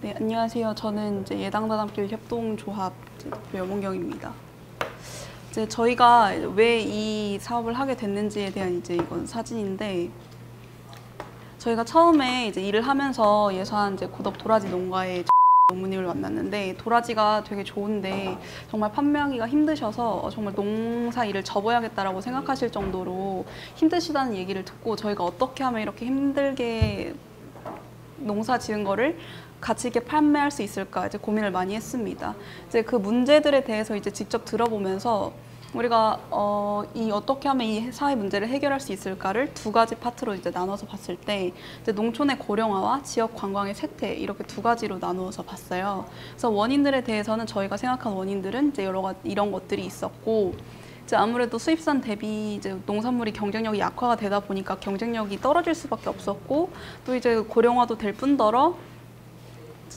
네, 안녕하세요. 저는 이제 예당다단길 협동조합 대표 염원경입니다. 이제 저희가 왜 이 사업을 하게 됐는지에 대한 이제 이건 사진인데, 저희가 처음에 이제 일을 하면서 예산 이제 고덕 도라지 농가에 농부님을 만났는데, 도라지가 되게 좋은데 정말 판매하기가 힘드셔서 정말 농사 일을 접어야겠다라고 생각하실 정도로 힘드시다는 얘기를 듣고, 저희가 어떻게 하면 이렇게 힘들게 농사 지은 거를 가치 있게 판매할 수 있을까 이제 고민을 많이 했습니다. 이제 그 문제들에 대해서 이제 직접 들어보면서 우리가 어떻게 하면 이 사회 문제를 해결할 수 있을까를 두 가지 파트로 이제 나눠서 봤을 때, 이제 농촌의 고령화와 지역 관광의 쇠퇴, 이렇게 두 가지로 나누어서 봤어요. 그래서 원인들에 대해서는 저희가 생각한 원인들은 이제 여러 가지 이런 것들이 있었고, 이제 아무래도 수입산 대비 이제 농산물이 경쟁력이 약화가 되다 보니까 경쟁력이 떨어질 수밖에 없었고, 또 이제 고령화도 될 뿐더러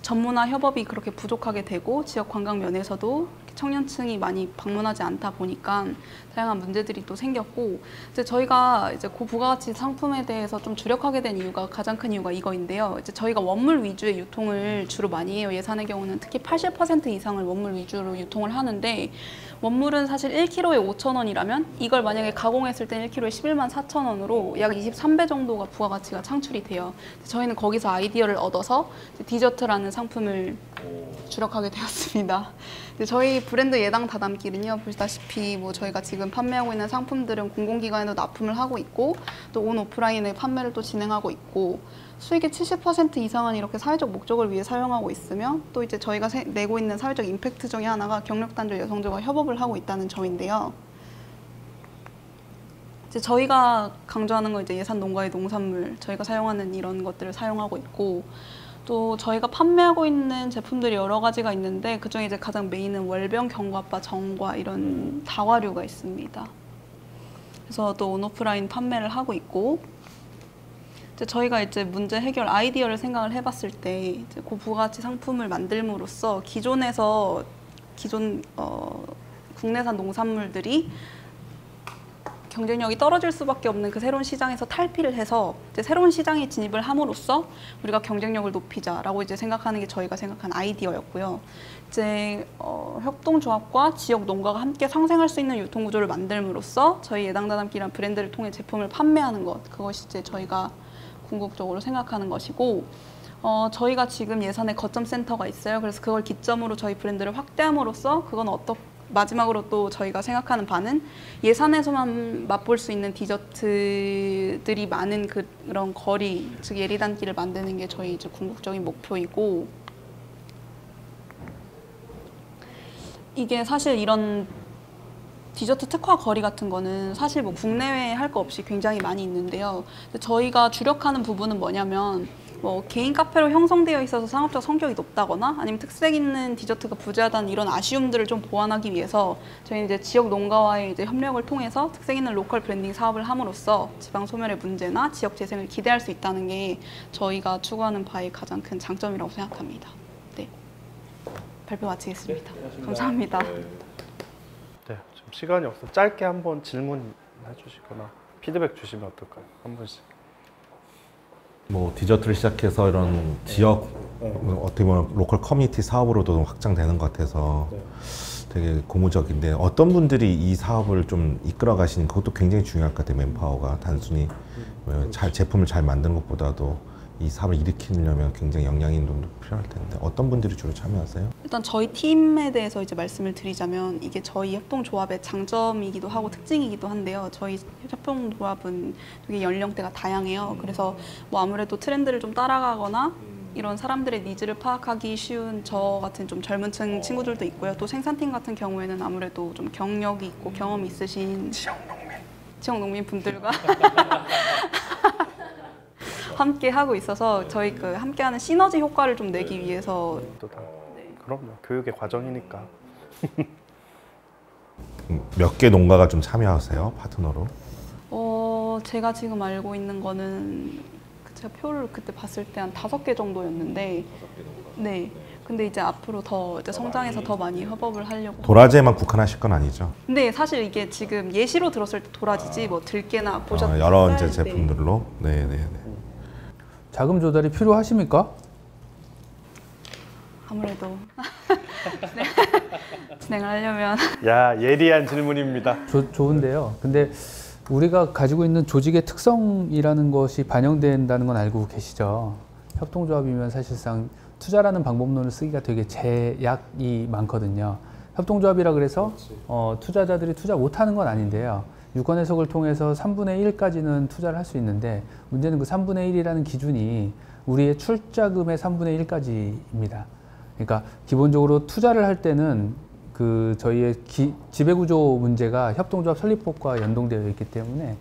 전문화 협업이 그렇게 부족하게 되고, 지역 관광 면에서도 청년층이 많이 방문하지 않다 보니까 다양한 문제들이 또 생겼고, 이제 저희가 이제 고부가가치 상품에 대해서 좀 주력하게 된 이유가, 가장 큰 이유가 이거인데요. 이제 저희가 원물 위주의 유통을 주로 많이 해요. 예산의 경우는 특히 80% 이상을 원물 위주로 유통을 하는데, 원물은 사실 1kg에 5,000원이라면 이걸 만약에 가공했을 때 1kg에 11만 4,000원으로 약 23배 정도가 부가가치가 창출이 돼요. 저희는 거기서 아이디어를 얻어서 디저트라는 상품을 주력하게 되었습니다. 저희 브랜드 예당 다담길은요, 보시다시피 뭐 저희가 지금 판매하고 있는 상품들은 공공기관에도 납품을 하고 있고, 또 온 오프라인의 판매를 또 진행하고 있고, 수익의 70% 이상은 이렇게 사회적 목적을 위해 사용하고 있으며, 또 이제 저희가 내고 있는 사회적 임팩트 중에 하나가 경력단절 여성들과 협업을 하고 있다는 점인데요. 이제 저희가 강조하는 건 이제 예산 농가의 농산물, 저희가 사용하는 이런 것들을 사용하고 있고, 또 저희가 판매하고 있는 제품들이 여러 가지가 있는데, 그중에 이제 가장 메인은 월병, 경과빠, 정과 이런 다과류가 있습니다. 그래서 또 온오프라인 판매를 하고 있고, 이제 저희가 이제 문제 해결 아이디어를 생각을 해봤을 때, 이제 고부가치 상품을 만들므로써 기존 국내산 농산물들이 경쟁력이 떨어질 수밖에 없는 그 새로운 시장에서 탈피를 해서 이제 새로운 시장에 진입을 함으로써 우리가 경쟁력을 높이자라고 이제 생각하는 게 저희가 생각한 아이디어였고요. 이제 협동조합과 지역 농가가 함께 상생할 수 있는 유통구조를 만들므로써 저희 예당다담길이라는 브랜드를 통해 제품을 판매하는 것, 그것이 이제 저희가 궁극적으로 생각하는 것이고, 저희가 지금 예산의 거점 센터가 있어요. 그래서 그걸 기점으로 저희 브랜드를 확대함으로써, 그건 마지막으로 또 저희가 생각하는 바는 예산에서만 맛볼 수 있는 디저트들이 많은 그런 거리, 즉 예리단길을 만드는 게 저희 이제 궁극적인 목표이고, 이게 사실 이런 디저트 특화 거리 같은 거는 사실 뭐 국내외에 할 거 없이 굉장히 많이 있는데요. 저희가 주력하는 부분은 뭐냐면, 뭐 개인 카페로 형성되어 있어서 상업적 성격이 높다거나 아니면 특색 있는 디저트가 부재하다는 이런 아쉬움들을 좀 보완하기 위해서 저희는 이제 지역 농가와의 이제 협력을 통해서 특색 있는 로컬 브랜딩 사업을 함으로써 지방 소멸의 문제나 지역 재생을 기대할 수 있다는 게 저희가 추구하는 바의 가장 큰 장점이라고 생각합니다. 네, 발표 마치겠습니다. 감사합니다. 네, 좀 시간이 없어 짧게 한번 질문해 주시거나 피드백 주시면 어떨까요? 한 번씩. 뭐 디저트를 시작해서 이런 지역 어떻게 보면 로컬 커뮤니티 사업으로도 확장되는 것 같아서 되게 고무적인데, 어떤 분들이 이 사업을 좀 이끌어 가시는 그것도 굉장히 중요할 것 같아요. 맨파워가 단순히 제품을 잘 만드는 것보다도 이 사업을 일으키려면 굉장히 역량 있는 분도 필요할 텐데, 어떤 분들이 주로 참여하세요? 일단 저희 팀에 대해서 이제 말씀을 드리자면, 이게 저희 협동조합의 장점이기도 하고 특징이기도 한데요. 저희 협동조합은 되게 연령대가 다양해요. 그래서 뭐 아무래도 트렌드를 좀 따라가거나 이런 사람들의 니즈를 파악하기 쉬운 저 같은 좀 젊은 층 친구들도 있고요. 또 생산팀 같은 경우에는 아무래도 좀 경력이 있고 경험이 있으신 지역 농민 분들과 함께 하고 있어서 저희 그 함께하는 시너지 효과를 좀 내기 위해서. 또 다 그럼요, 교육의 과정이니까. 몇 개 농가가 좀 참여하세요, 파트너로? 제가 지금 알고 있는 거는 제가 표를 그때 봤을 때 한 5개 정도였는데, 네. 근데 이제 앞으로 더 이제 성장해서 더 많이 협업을 하려고. 도라지에만 국한하실 건 아니죠? 근데 사실 이게 지금 예시로 들었을 때 도라지지 뭐 들깨나 보셨어요? 여러 이제 제품들로. 네. 자금 조달이 필요하십니까? 아무래도 진행을 하려면 야, 예리한 질문입니다. 좋은데요. 근데 우리가 가지고 있는 조직의 특성이라는 것이 반영된다는 건 알고 계시죠? 협동조합이면 사실상 투자라는 방법론을 쓰기가 되게 제약이 많거든요. 협동조합이라 그래서 투자자들이 투자 못하는 건 아닌데요. 유권 해석을 통해서 3분의 1까지는 투자를 할 수 있는데 문제는 그 3분의 1이라는 기준이 우리의 출자금의 3분의 1까지입니다. 그러니까 기본적으로 투자를 할 때는 그 저희의 지배구조 문제가 협동조합 설립법과 연동되어 있기 때문에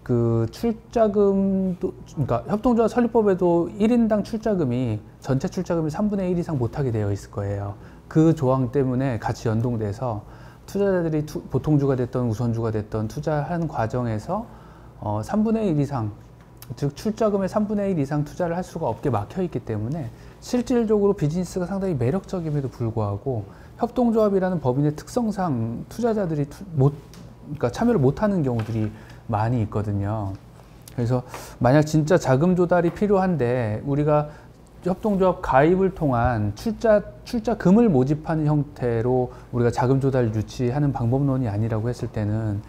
그 출자금도, 그러니까 협동조합 설립법에도 1인당 출자금이 전체 출자금이 3분의 1 이상 못하게 되어 있을 거예요. 그 조항 때문에 같이 연동돼서 투자자들이 보통주가 됐던 우선주가 됐던 투자하는 과정에서 3분의 1 이상, 즉 출자금의 3분의 1 이상 투자를 할 수가 없게 막혀 있기 때문에 실질적으로 비즈니스가 상당히 매력적임에도 불구하고 협동조합이라는 법인의 특성상 투자자들이 그러니까 참여를 못하는 경우들이 많이 있거든요. 그래서 만약 진짜 자금 조달이 필요한데 우리가 협동조합 가입을 통한 출자금을 모집하는 형태로 우리가 자금 조달 유치하는 방법론이 아니라고 했을 때는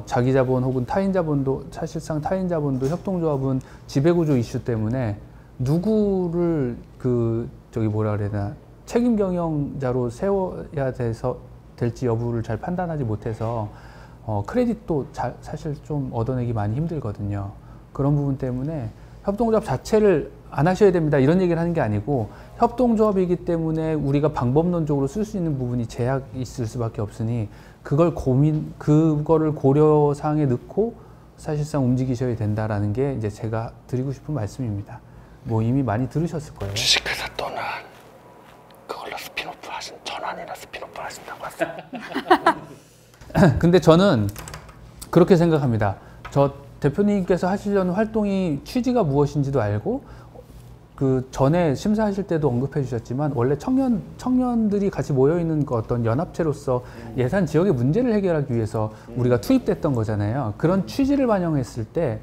자기 자본 혹은 타인 자본도, 사실상 타인 자본도 협동조합은 지배구조 이슈 때문에 누구를 뭐라 그래야 되나, 책임 경영자로 세워야 될지 여부를 잘 판단하지 못해서 크레딧도 사실 좀 얻어내기 많이 힘들거든요. 그런 부분 때문에 협동조합 자체를 안 하셔야 됩니다, 이런 얘기를 하는 게 아니고, 협동조합이기 때문에 우리가 방법론적으로 쓸 수 있는 부분이 제약이 있을 수밖에 없으니 그거를 고려사항에 넣고 사실상 움직이셔야 된다라는 게 이제 제가 드리고 싶은 말씀입니다. 뭐 이미 많이 들으셨을 거예요. 주식회사 또는 그걸로 스피노프 하신, 전환이나 스피노프 하신다고 하세요. 근데 저는 그렇게 생각합니다. 저 대표님께서 하시려는 활동이 취지가 무엇인지도 알고, 그 전에 심사하실 때도 언급해 주셨지만 원래 청년들이 같이 모여 있는 어떤 연합체로서 예산 지역의 문제를 해결하기 위해서 우리가 투입됐던 거잖아요. 그런 취지를 반영했을 때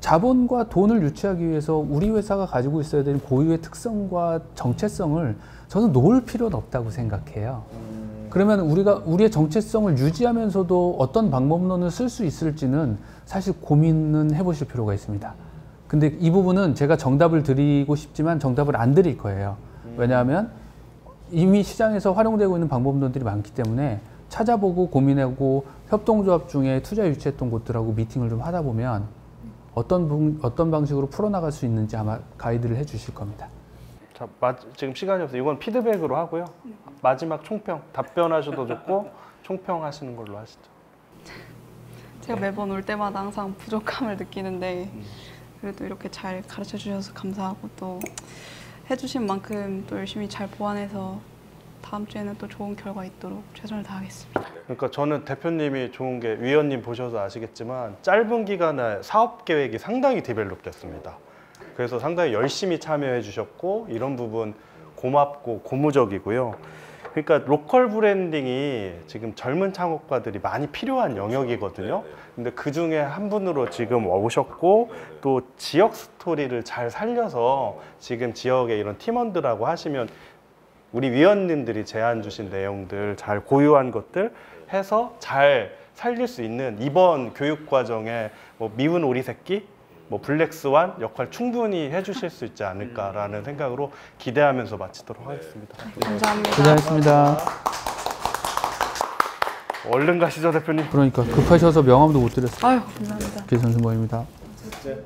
자본과 돈을 유치하기 위해서 우리 회사가 가지고 있어야 되는 고유의 특성과 정체성을 저는 놓을 필요는 없다고 생각해요. 그러면 우리의 정체성을 유지하면서도 어떤 방법론을 쓸 수 있을지는 사실 고민은 해보실 필요가 있습니다. 근데 이 부분은 제가 정답을 드리고 싶지만 정답을 안 드릴 거예요. 왜냐하면 이미 시장에서 활용되고 있는 방법론들이 많기 때문에 찾아보고 고민하고 협동조합 중에 투자 유치했던 곳들하고 미팅을 좀 하다 보면 어떤 방식으로 풀어나갈 수 있는지 아마 가이드를 해 주실 겁니다. 자, 지금 시간이 없어서 이건 피드백으로 하고요. 마지막 총평, 답변하셔도 좋고 총평 하시는 걸로 하시죠. 제가 매번 올 때마다 항상 부족함을 느끼는데 그래도 이렇게 잘 가르쳐 주셔서 감사하고, 또 해주신 만큼 또 열심히 잘 보완해서 다음 주에는 또 좋은 결과 있도록 최선을 다하겠습니다. 그러니까 저는 대표님이 좋은 게, 위원님 보셔서 아시겠지만 짧은 기간에 사업 계획이 상당히 디벨롭 됐습니다. 그래서 상당히 열심히 참여해 주셨고 이런 부분 고맙고 고무적이고요. 그러니까 로컬 브랜딩이 지금 젊은 창업가들이 많이 필요한 영역이거든요. 근데 그 중에 한 분으로 지금 오셨고, 또 지역 스토리를 잘 살려서 지금 지역의 이런 팀원들하고 하시면 우리 위원님들이 제안 주신 내용들 잘 고유한 것들 해서 잘 살릴 수 있는 이번 교육 과정에 뭐 미운 오리 새끼, 뭐 블랙스완 역할 충분히 해주실 수 있지 않을까라는 생각으로 기대하면서 마치도록 하겠습니다. 감사합니다. 고생하셨습니다. 얼른 가시죠, 대표님. 그러니까 급하셔서 명함도 못 드렸어요. 아유, 감사합니다. 기선수모입니다. 네.